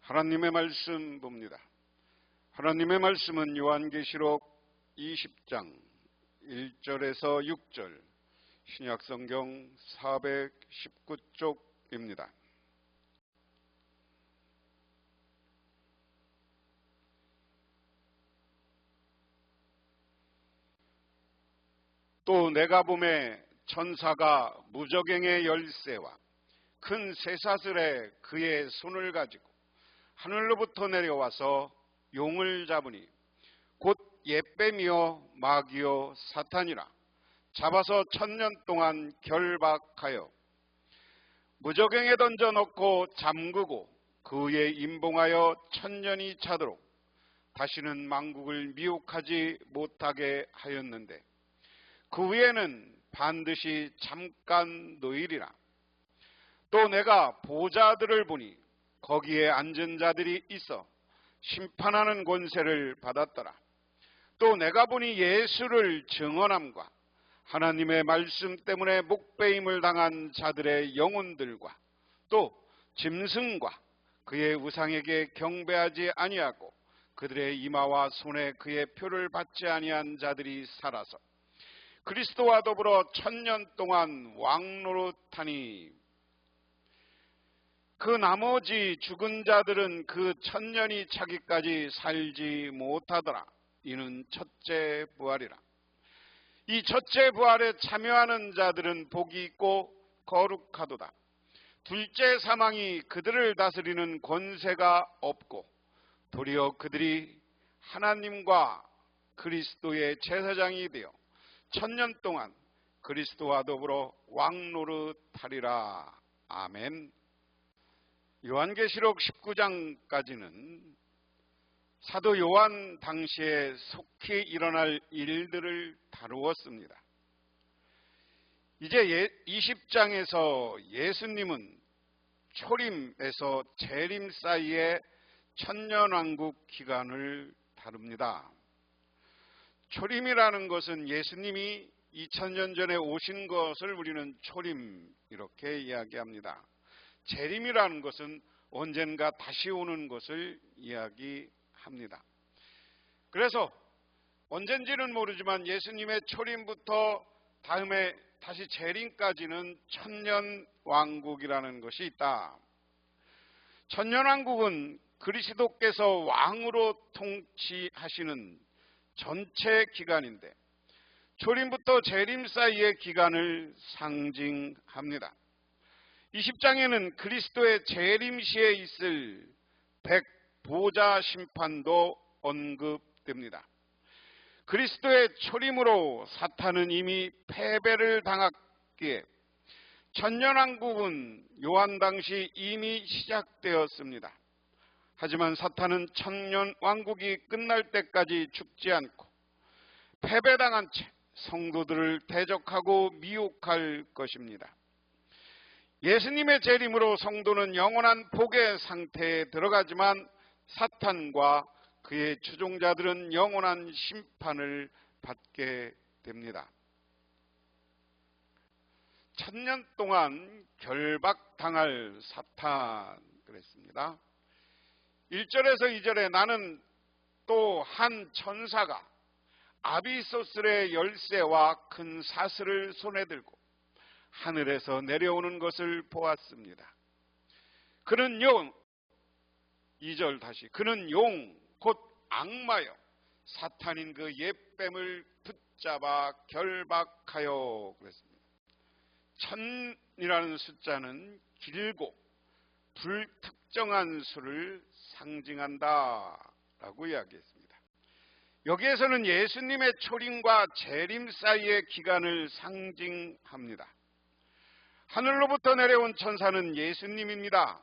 하나님의 말씀 봅니다. 하나님의 말씀은 요한계시록 20장 1절에서 6절, 신약성경 419쪽입니다. 또 내가 보매 천사가 무저갱의 열쇠와 큰 쇠사슬에 그의 손을 가지고 하늘로부터 내려와서 용을 잡으니 곧 옛뱀이요 마귀요 사탄이라 잡아서 1000년 동안 결박하여 무저갱에 던져 넣고 잠그고 그에 임봉하여 1000년이 차도록 다시는 만국을 미혹하지 못하게 하였는데 그 후에는 반드시 잠깐 노일이라. 또 내가 보좌들을 보니 거기에 앉은 자들이 있어 심판하는 권세를 받았더라. 또 내가 보니 예수를 증언함과 하나님의 말씀 때문에 목배임을 당한 자들의 영혼들과 또 짐승과 그의 우상에게 경배하지 아니하고 그들의 이마와 손에 그의 표를 받지 아니한 자들이 살아서 그리스도와 더불어 1000년 동안 왕노릇하니 그 나머지 죽은 자들은 그 1000년이 차기까지 살지 못하더라. 이는 첫째 부활이라. 이 첫째 부활에 참여하는 자들은 복이 있고 거룩하도다. 둘째 사망이 그들을 다스리는 권세가 없고 도리어 그들이 하나님과 그리스도의 제사장이 되어 1000년 동안 그리스도와 더불어 왕노릇하리라. 아멘. 요한계시록 19장까지는 사도 요한 당시에 속히 일어날 일들을 다루었습니다. 이제 20장에서 예수님은 초림에서 재림 사이의 천년왕국 기간을 다룹니다. 초림이라는 것은 예수님이 2000년 전에 오신 것을 우리는 초림 이렇게 이야기합니다. 재림이라는 것은 언젠가 다시 오는 것을 이야기합니다. 그래서 언젠지는 모르지만 예수님의 초림부터 다음에 다시 재림까지는 천년왕국이라는 것이 있다. 천년왕국은 그리스도께서 왕으로 통치하시는 전체 기간인데 초림부터 재림 사이의 기간을 상징합니다. 20장에는 그리스도의 재림 시에 있을 백보자 심판도 언급됩니다. 그리스도의 초림으로 사탄은 이미 패배를 당했기에 천년왕국은 요한 당시 이미 시작되었습니다. 하지만 사탄은 천년왕국이 끝날 때까지 죽지 않고 패배당한 채 성도들을 대적하고 미혹할 것입니다. 예수님의 재림으로 성도는 영원한 복의 상태에 들어가지만 사탄과 그의 추종자들은 영원한 심판을 받게 됩니다. 1000년 동안 결박당할 사탄 그랬습니다. 1절에서 2절에 나는 또 한 천사가 아비소스의 열쇠와 큰 사슬을 손에 들고 하늘에서 내려오는 것을 보았습니다. 그는 용, 2절 다시, 그는 용, 곧 악마여 사탄인 그 옛뱀을 붙잡아 결박하여 그랬습니다. 천이라는 숫자는 길고 불특정한 수를 상징한다라고 이야기했습니다. 여기에서는 예수님의 초림과 재림 사이의 기간을 상징합니다. 하늘로부터 내려온 천사는 예수님입니다.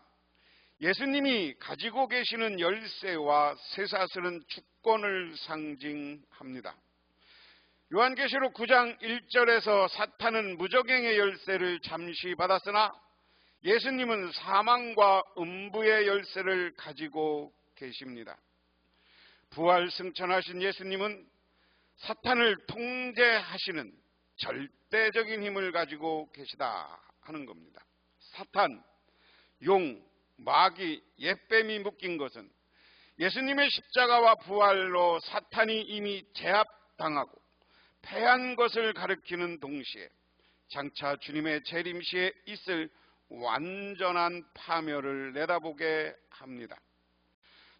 예수님이 가지고 계시는 열쇠와 쇠사슬은 주권을 상징합니다. 요한계시록 9장 1절에서 사탄은 무저갱의 열쇠를 잠시 받았으나 예수님은 사망과 음부의 열쇠를 가지고 계십니다. 부활 승천하신 예수님은 사탄을 통제하시는 절대적인 힘을 가지고 계시다 하는 겁니다. 사탄, 용, 마귀 옛뱀이 묶인 것은 예수님의 십자가와 부활로 사탄이 이미 제압당하고 패한 것을 가리키는 동시에 장차 주님의 재림시에 있을 완전한 파멸을 내다보게 합니다.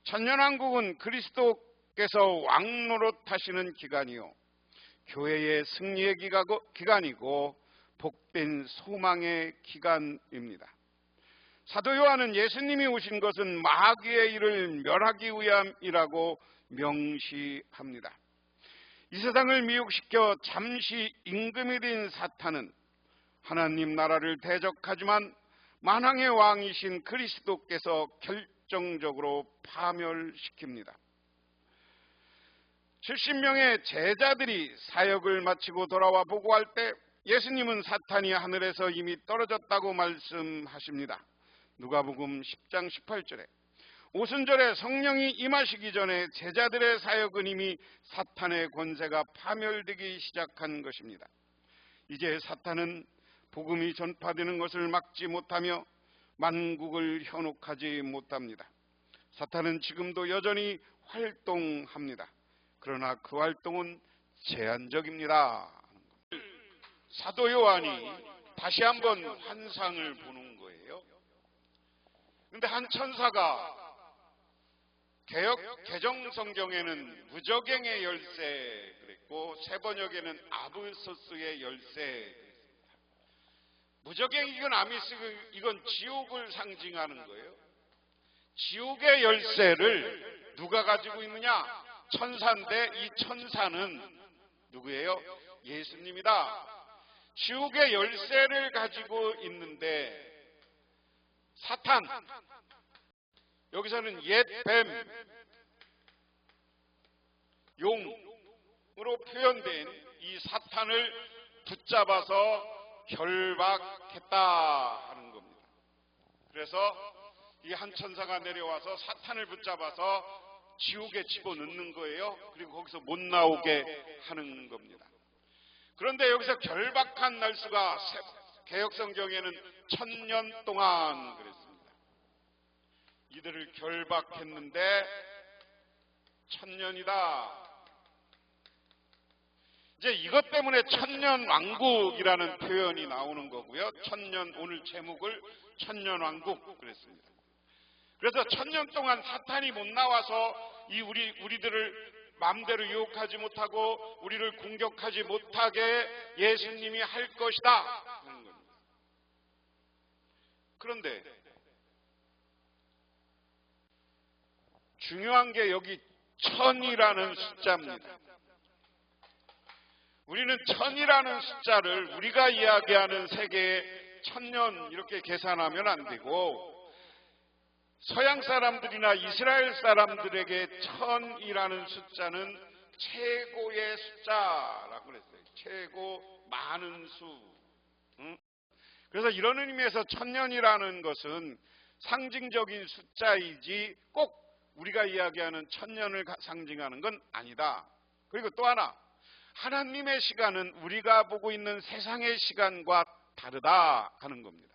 천년왕국은 그리스도께서 왕노릇하시는 기간이요 교회의 승리의 기간이고 복된 소망의 기간입니다. 사도 요한은 예수님이 오신 것은 마귀의 일을 멸하기 위함이라고 명시합니다. 이 세상을 미혹시켜 잠시 임금이 된 사탄은 하나님 나라를 대적하지만 만왕의 왕이신 그리스도께서 결정적으로 파멸시킵니다. 70명의 제자들이 사역을 마치고 돌아와 보고할 때 예수님은 사탄이 하늘에서 이미 떨어졌다고 말씀하십니다. 누가복음 10장 18절에 오순절에 성령이 임하시기 전에 제자들의 사역은 이미 사탄의 권세가 파멸되기 시작한 것입니다. 이제 사탄은 복음이 전파되는 것을 막지 못하며 만국을 현혹하지 못합니다. 사탄은 지금도 여전히 활동합니다. 그러나 그 활동은 제한적입니다. 사도 요한이 다시 한번 환상을 보는 거예요. 그런데 한 천사가 개정 성경에는 무저갱의 열쇠 그랬고 세번역에는 아브소스의 열쇠 그랬습니다. 무저갱 이건 아미스 이건 지옥을 상징하는 거예요. 지옥의 열쇠를 누가 가지고 있느냐? 천사인데 이 천사는 누구예요? 예수님이다. 지옥의 열쇠를 가지고 있는데 사탄 여기서는 옛 뱀, 용으로 표현된 이 사탄을 붙잡아서 결박했다 하는 겁니다. 그래서 이 한 천사가 내려와서 사탄을 붙잡아서 지옥에 집어넣는 거예요. 그리고 거기서 못 나오게 하는 겁니다. 그런데 여기서 결박한 날수가 개역성경에는 1000년 동안 그랬습니다. 이들을 결박했는데 1000년이다. 이제 이것 때문에 천년왕국이라는 표현이 나오는 거고요. 오늘 제목을 천년왕국 그랬습니다. 그래서 1000년 동안 사탄이 못 나와서 우리들을 마음대로 유혹하지 못하고 우리를 공격하지 못하게 예수님이 할 것이다 하는 겁니다. 그런데 중요한 게 여기 1000이라는 숫자입니다. 우리는 1000이라는 숫자를 우리가 이야기하는 세계에 1000년 이렇게 계산하면 안 되고 서양 사람들이나 이스라엘 사람들에게 1000이라는 숫자는 최고의 숫자라고 그랬어요. 최고 많은 수. 그래서 이런 의미에서 1000년이라는 것은 상징적인 숫자이지 꼭 우리가 이야기하는 1000년을 상징하는 건 아니다. 그리고 또 하나, 하나님의 시간은 우리가 보고 있는 세상의 시간과 다르다 하는 겁니다.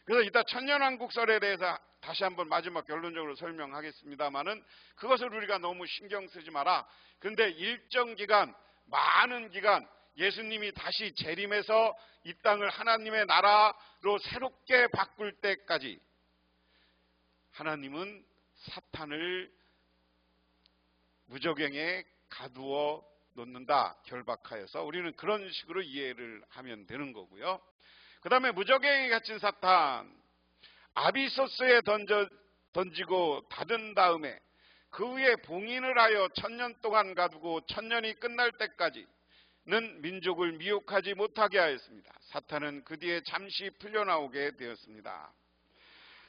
그래서 이따 천년왕국설에 대해서 다시 한번 마지막 결론적으로 설명하겠습니다만은 그것을 우리가 너무 신경 쓰지 마라. 그런데 일정 기간, 많은 기간 예수님이 다시 재림해서 이 땅을 하나님의 나라로 새롭게 바꿀 때까지 하나님은 사탄을 무저갱에 가두어 놓는다. 결박하여서 우리는 그런 식으로 이해를 하면 되는 거고요. 그 다음에 무저갱에 갇힌 사탄 아비소스에 던지고 닫은 다음에 그 위에 봉인을 하여 1000년 동안 가두고 1000년이 끝날 때까지는 민족을 미혹하지 못하게 하였습니다. 사탄은 그 뒤에 잠시 풀려나오게 되었습니다.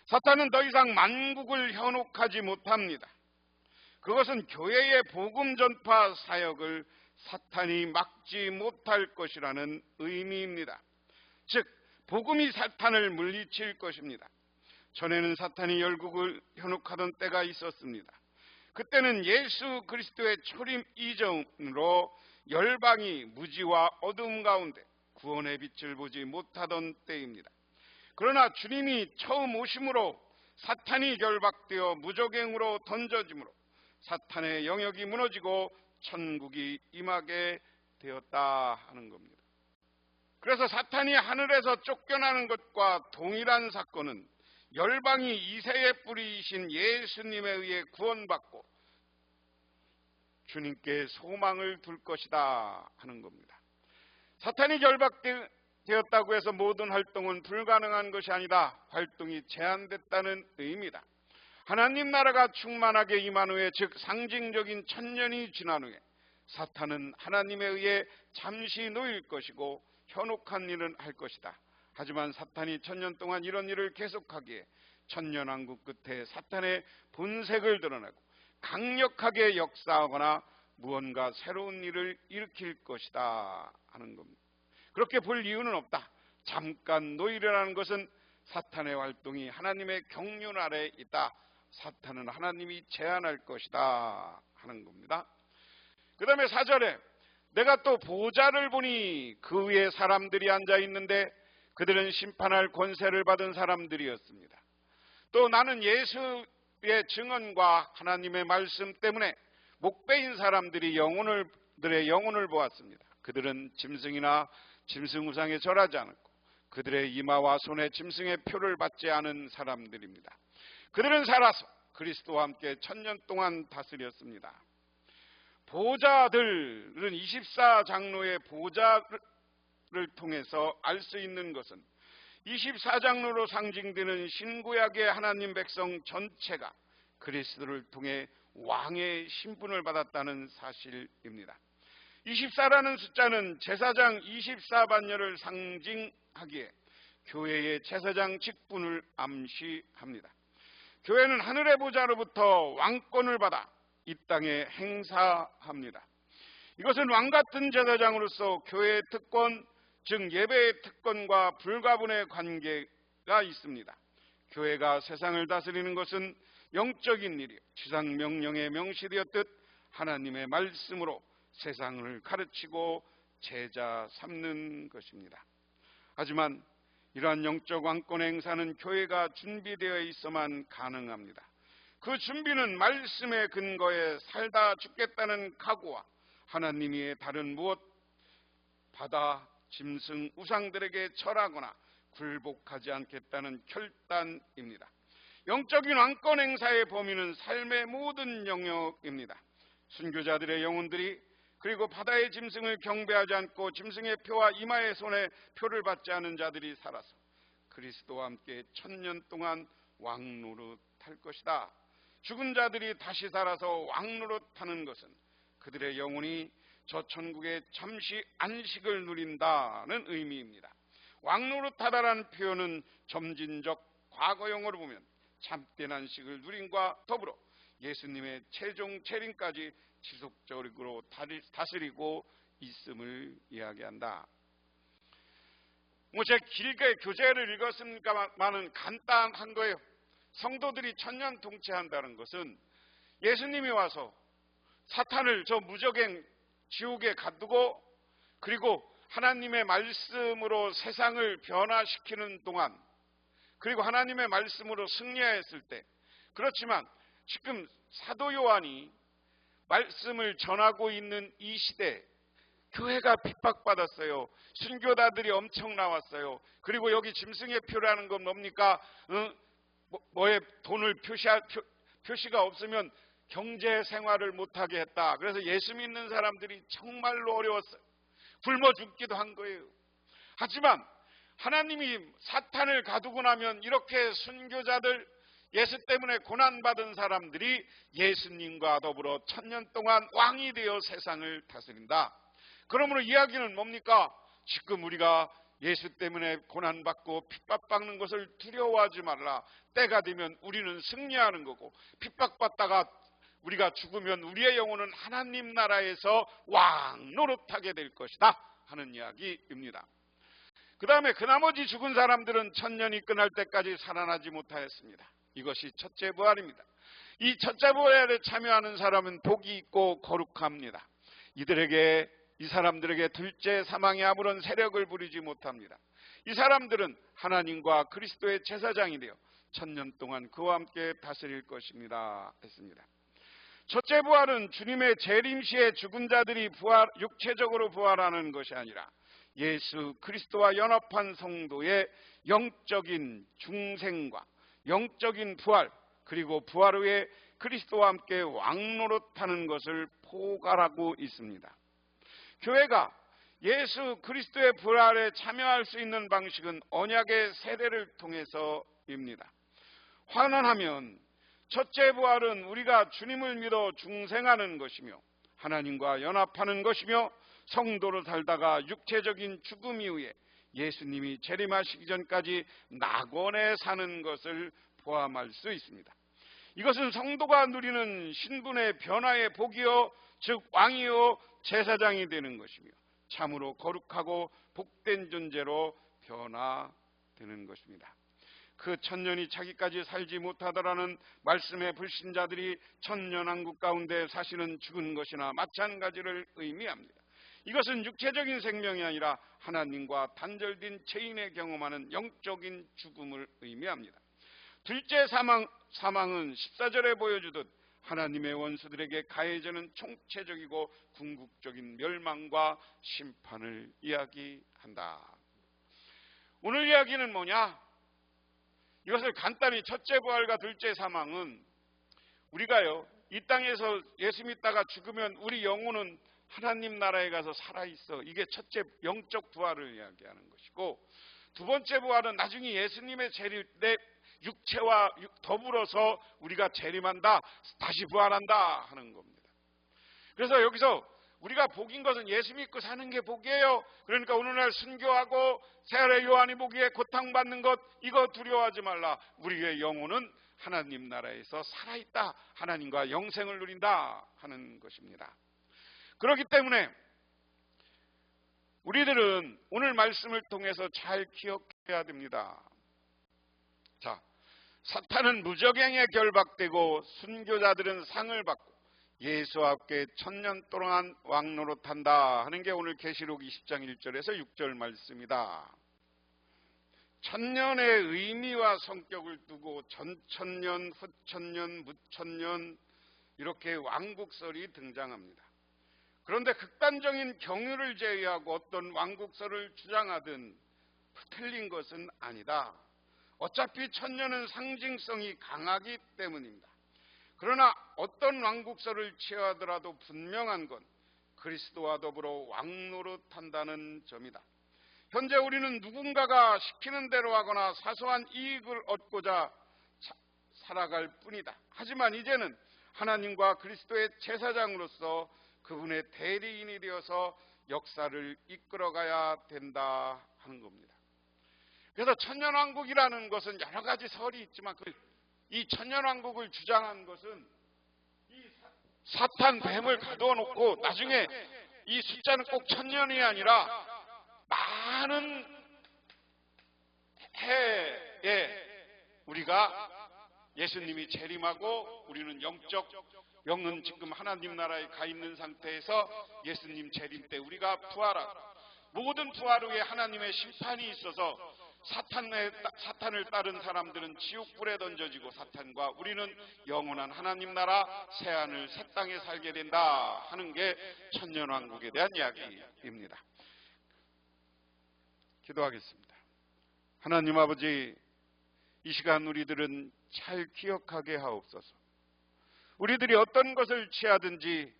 사탄은 더 이상 만국을 현혹하지 못합니다. 그것은 교회의 복음 전파 사역을 사탄이 막지 못할 것이라는 의미입니다. 즉 복음이 사탄을 물리칠 것입니다. 전에는 사탄이 열국을 현혹하던 때가 있었습니다. 그때는 예수 그리스도의 초림 이전으로 열방이 무지와 어둠 가운데 구원의 빛을 보지 못하던 때입니다. 그러나 주님이 처음 오심으로 사탄이 결박되어 무저갱으로 던져짐으로 사탄의 영역이 무너지고 천국이 임하게 되었다 하는 겁니다. 그래서 사탄이 하늘에서 쫓겨나는 것과 동일한 사건은 열방이 이새의 뿌리이신 예수님에 의해 구원받고 주님께 소망을 둘 것이다 하는 겁니다. 사탄이 결박되었다고 해서 모든 활동은 불가능한 것이 아니다. 활동이 제한됐다는 의미다. 하나님 나라가 충만하게 임한 후에, 즉 상징적인 천년이 지난 후에 사탄은 하나님에 의해 잠시 놓일 것이고 현혹한 일은 할 것이다. 하지만 사탄이 천년 동안 이런 일을 계속하기에 천년왕국 끝에 사탄의 본색을 드러내고 강력하게 역사하거나 무언가 새로운 일을 일으킬 것이다 하는 겁니다. 그렇게 볼 이유는 없다. 잠깐 노이려라는 것은 사탄의 활동이 하나님의 경륜 아래 있다. 사탄은 하나님이 제한할 것이다 하는 겁니다. 그 다음에 4절에 내가 또 보좌를 보니 그 위에 사람들이 앉아 있는데 그들은 심판할 권세를 받은 사람들이었습니다. 또 나는 예수의 증언과 하나님의 말씀 때문에 목배인 사람들의 영혼을 보았습니다. 그들은 짐승이나 짐승 우상에 절하지 않았고 그들의 이마와 손에 짐승의 표를 받지 않은 사람들입니다. 그들은 살아서 그리스도와 함께 천년 동안 다스렸습니다. 보좌들은 24장로의 보좌를 통해서 알 수 있는 것은 24장로로 상징되는 신구약의 하나님 백성 전체가 그리스도를 통해 왕의 신분을 받았다는 사실입니다. 24라는 숫자는 제사장 24반열을 상징하기에 교회의 제사장 직분을 암시합니다. 교회는 하늘의 보좌로부터 왕권을 받아 이 땅에 행사합니다. 이것은 왕같은 제사장으로서 교회의 특권, 즉 예배의 특권과 불가분의 관계가 있습니다. 교회가 세상을 다스리는 것은 영적인 일이요 지상 명령에 명시되었듯 하나님의 말씀으로 세상을 가르치고 제자 삼는 것입니다. 하지만 이러한 영적 왕권 행사는 교회가 준비되어 있어만 가능합니다. 그 준비는 말씀의 근거에 살다 죽겠다는 각오와 하나님 위에 다른 무엇 바다, 짐승, 우상들에게 절하거나 굴복하지 않겠다는 결단입니다. 영적인 왕권 행사의 범위는 삶의 모든 영역입니다. 순교자들의 영혼들이 그리고 바다의 짐승을 경배하지 않고 짐승의 표와 이마의 손에 표를 받지 않은 자들이 살아서 그리스도와 함께 천년 동안 왕노릇할 것이다. 죽은 자들이 다시 살아서 왕노릇하는 것은 그들의 영혼이 저 천국에 잠시 안식을 누린다는 의미입니다. 왕노릇하다라는 표현은 점진적 과거형으로 보면 참된 안식을 누림과 더불어 예수님의 최종 재림까지 지속적으로 다스리고 있음을 이야기한다. 제가 길게 교재를 읽었습니다만은 간단한 거예요. 성도들이 천년 통치한다는 것은 예수님이 와서 사탄을 저 무저갱 지옥에 가두고 그리고 하나님의 말씀으로 세상을 변화시키는 동안 그리고 하나님의 말씀으로 승리했을 때, 그렇지만 지금 사도 요한이 말씀을 전하고 있는 이 시대 교회가 핍박받았어요. 순교자들이 엄청 나왔어요. 그리고 여기 짐승의 표라는 건 뭡니까? 뭐에 돈을 표시가 없으면 경제 생활을 못하게 했다. 그래서 예수 믿는 사람들이 정말로 어려웠어요. 굶어 죽기도 한 거예요. 하지만 하나님이 사탄을 가두고 나면 이렇게 순교자들, 예수 때문에 고난받은 사람들이 예수님과 더불어 천년 동안 왕이 되어 세상을 다스린다. 그러므로 이야기는 뭡니까? 지금 우리가 예수 때문에 고난받고 핍박받는 것을 두려워하지 말라. 때가 되면 우리는 승리하는 거고, 핍박받다가 우리가 죽으면 우리의 영혼은 하나님 나라에서 왕 노릇하게 될 것이다 하는 이야기입니다. 그 다음에 그 나머지 죽은 사람들은 천년이 끝날 때까지 살아나지 못하였습니다. 이것이 첫째 부활입니다. 이 첫째 부활에 참여하는 사람은 복이 있고 거룩합니다. 이 사람들에게 둘째 사망이 아무런 세력을 부리지 못합니다. 이 사람들은 하나님과 그리스도의 제사장이 되어 천년 동안 그와 함께 다스릴 것입니다 했습니다. 첫째 부활은 주님의 재림시에 죽은 자들이 육체적으로 부활하는 것이 아니라 예수 그리스도와 연합한 성도의 영적인 중생과 영적인 부활, 그리고 부활 후에 그리스도와 함께 왕노릇하는 것을 포괄하고 있습니다. 교회가 예수 그리스도의 부활에 참여할 수 있는 방식은 언약의 세례를 통해서입니다. 환원하면 첫째 부활은 우리가 주님을 믿어 중생하는 것이며 하나님과 연합하는 것이며 성도로 살다가 육체적인 죽음 이후에 예수님이 재림하시기 전까지 낙원에 사는 것을 포함할 수 있습니다. 이것은 성도가 누리는 신분의 변화의 복이요, 즉 왕이요 제사장이 되는 것이며 참으로 거룩하고 복된 존재로 변화되는 것입니다. 그 천년이 자기까지 살지 못하더라는 말씀의 불신자들이 천년왕국 가운데 사시는 죽은 것이나 마찬가지를 의미합니다. 이것은 육체적인 생명이 아니라 하나님과 단절된 죄인의 경험하는 영적인 죽음을 의미합니다. 둘째 사망은 14절에 보여주듯 하나님의 원수들에게 가해지는 총체적이고 궁극적인 멸망과 심판을 이야기한다. 오늘 이야기는 뭐냐? 이것을 간단히 첫째 부활과 둘째 사망은 우리가요 이 땅에서 예수 믿다가 죽으면 우리 영혼은 하나님 나라에 가서 살아있어. 이게 첫째 영적 부활을 이야기하는 것이고, 두 번째 부활은 나중에 예수님의 재림 내 육체와 더불어서 우리가 재림한다, 다시 부활한다 하는 겁니다. 그래서 여기서 우리가 복인 것은 예수 믿고 사는 게 복이에요. 그러니까 오늘날 순교하고 세례 요한이 보기에 고통받는 것, 이거 두려워하지 말라. 우리의 영혼은 하나님 나라에서 살아있다, 하나님과 영생을 누린다 하는 것입니다. 그렇기 때문에 우리들은 오늘 말씀을 통해서 잘 기억해야 됩니다. 자, 사탄은 무적행에 결박되고 순교자들은 상을 받고 예수와 함께 천년 동안 왕노릇한다 하는 게 오늘 계시록 20장 1절에서 6절 말씀이다. 천년의 의미와 성격을 두고 전천년, 후천년, 무천년 이렇게 왕국설이 등장합니다. 그런데 극단적인 경유를 제외하고 어떤 왕국설을 주장하든 틀린 것은 아니다. 어차피 천년은 상징성이 강하기 때문입니다. 그러나 어떤 왕국설을 취하더라도 분명한 건 그리스도와 더불어 왕노릇한다는 점이다. 현재 우리는 누군가가 시키는 대로 하거나 사소한 이익을 얻고자 살아갈 뿐이다. 하지만 이제는 하나님과 그리스도의 제사장으로서 그분의 대리인이 되어서 역사를 이끌어가야 된다 하는 겁니다. 그래서 천년왕국이라는 것은 여러 가지 설이 있지만 이 천년왕국을 주장한 것은 이 사탄 뱀을 가두어 놓고 나중에 이 숫자는 꼭 천년이 아니라 많은 해에 우리가 예수님이 재림하고 우리는 영은 지금 하나님 나라에 가 있는 상태에서 예수님 재림 때 우리가 부활하고 모든 부활 후에 하나님의 심판이 있어서 사탄을 따른 사람들은 지옥불에 던져지고 사탄과 우리는 영원한 하나님 나라 새하늘 새 땅에 살게 된다 하는 게 천년왕국에 대한 이야기입니다. 기도하겠습니다. 하나님 아버지, 이 시간 우리들은 잘 기억하게 하옵소서. 우리들이 어떤 것을 취하든지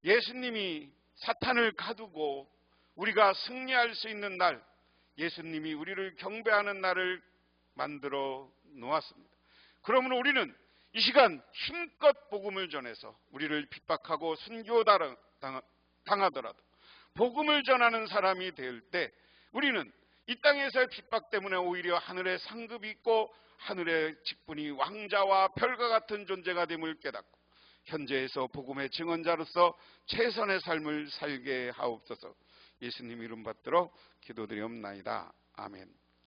예수님이 사탄을 가두고 우리가 승리할 수 있는 날, 예수님이 우리를 경배하는 날을 만들어 놓았습니다. 그러므로 우리는 이 시간 힘껏 복음을 전해서 우리를 핍박하고 순교당하더라도 복음을 전하는 사람이 될 때 우리는 이 땅에서의 핍박 때문에 오히려 하늘의 상급이 있고 하늘의 직분이 왕자와 별과 같은 존재가 됨을 깨닫고 현재에서 복음의 증언자로서 최선의 삶을 살게 하옵소서. 예수님 이름 받들어 기도드리옵나이다. 아멘.